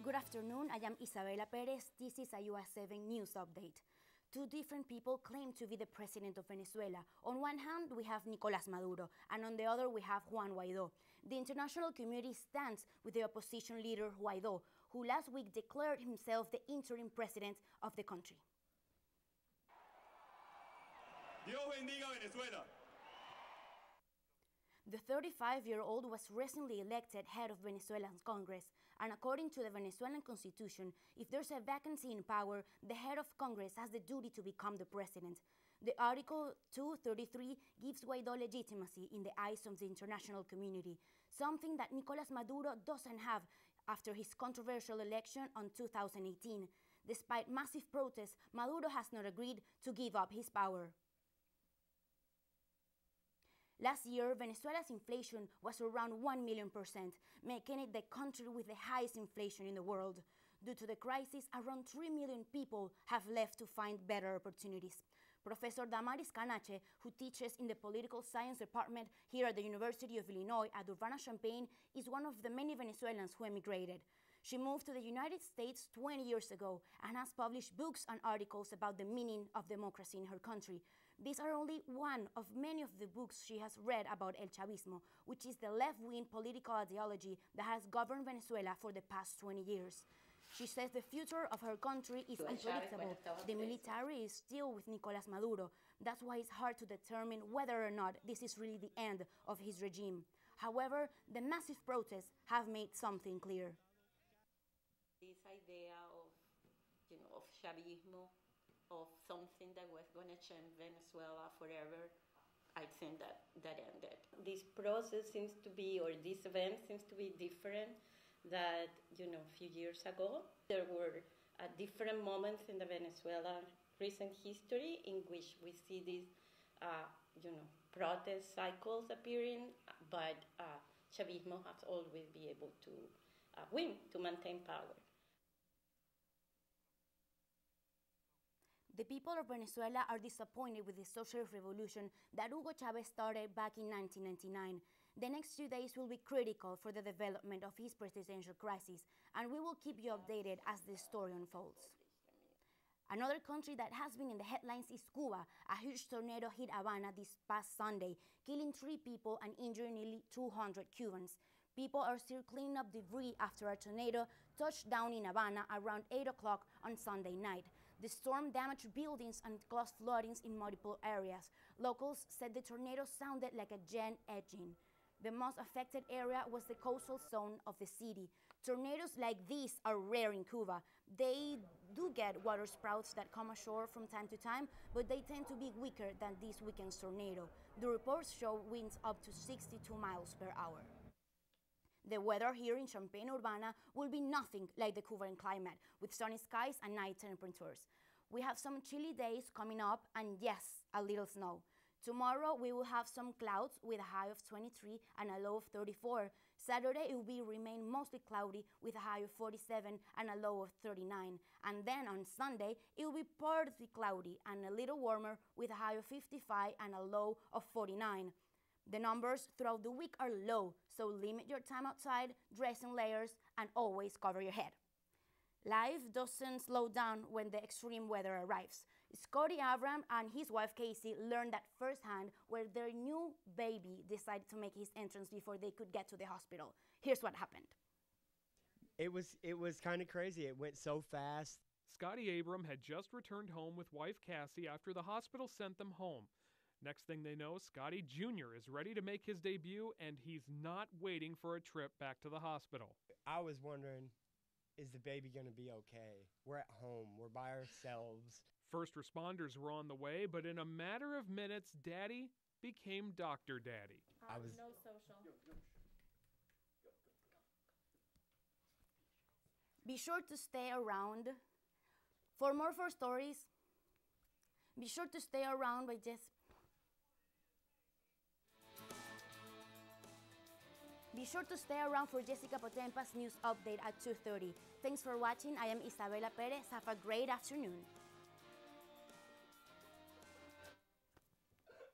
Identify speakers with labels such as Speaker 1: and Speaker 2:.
Speaker 1: Good afternoon, I am Isabella Pérez. This is a UI7 news update. Two different people claim to be the president of Venezuela. On one hand, we have Nicolás Maduro, and on the other, we have Juan Guaidó. The international community stands with the opposition leader Guaidó, who last week declared himself the interim president of the country.
Speaker 2: Dios bendiga Venezuela.
Speaker 1: The 35-year-old was recently elected head of Venezuela's Congress, and according to the Venezuelan constitution, if there's a vacancy in power, the head of Congress has the duty to become the president. The Article 233 gives Guaidó legitimacy in the eyes of the international community, something that Nicolás Maduro doesn't have after his controversial election in 2018. Despite massive protests, Maduro has not agreed to give up his power. Last year, Venezuela's inflation was around 1 million%, making it the country with the highest inflation in the world. Due to the crisis, around 3 million people have left to find better opportunities. Professor Damaris Canache, who teaches in the Political Science Department here at the University of Illinois at Urbana-Champaign, is one of the many Venezuelans who emigrated. She moved to the United States 20 years ago and has published books and articles about the meaning of democracy in her country. These are only one of many of the books she has read about El Chavismo, which is the left-wing political ideology that has governed Venezuela for the past 20 years. She says the future of her country is unpredictable. The military is still with Nicolás Maduro. That's why it's hard to determine whether or not this is really the end of his regime. However, the massive protests have made something clear.
Speaker 3: This idea of Chavismo, of something that was going to change Venezuela forever, I think that ended. This process seems to be, or this event seems to be different than, a few years ago. There were different moments in the Venezuelan recent history in which we see these, protest cycles appearing, but Chavismo has always been able to win, to maintain power.
Speaker 1: The people of Venezuela are disappointed with the social revolution that Hugo Chavez started back in 1999. The next few days will be critical for the development of his presidential crisis, and we will keep you updated as the story unfolds. Another country that has been in the headlines is Cuba. A huge tornado hit Havana this past Sunday, killing 3 people and injuring nearly 200 Cubans. People are still cleaning up debris after a tornado touched down in Havana around 8 o'clock on Sunday night. The storm damaged buildings and caused floodings in multiple areas. Locals said the tornado sounded like a jet engine. The most affected area was the coastal zone of the city. Tornadoes like these are rare in Cuba. They do get water sprouts that come ashore from time to time, but they tend to be weaker than this weekend's tornado. The reports show winds up to 62 miles per hour. The weather here in Champaign-Urbana will be nothing like the Cuban climate, with sunny skies and night temperatures. We have some chilly days coming up and yes, a little snow. Tomorrow we will have some clouds with a high of 23 and a low of 34. Saturday it will remain mostly cloudy with a high of 47 and a low of 39. And then on Sunday it will be partly cloudy and a little warmer with a high of 55 and a low of 49. The numbers throughout the week are low, so limit your time outside, dress in layers, and always cover your head. Life doesn't slow down when the extreme weather arrives. Scotty Abram and his wife Casey learned that firsthand when their new baby decided to make his entrance before they could get to the hospital. Here's what happened.
Speaker 4: It was kind of crazy. It went so fast.
Speaker 5: Scotty Abram had just returned home with wife Cassie after the hospital sent them home. Next thing they know, Scotty Jr. is ready to make his debut, and he's not waiting for a trip back to the hospital.
Speaker 4: I was wondering, is the baby going to be okay? We're at home. We're by ourselves.
Speaker 5: First responders were on the way, but in a matter of minutes, Daddy became Dr. Daddy.
Speaker 6: No social.
Speaker 1: Be sure to stay around. For more stories, be sure to stay around by just... Be sure to stay around for Jessica Potempa's news update at 2:30. Thanks for watching. I am Isabella Pérez. Have a great afternoon.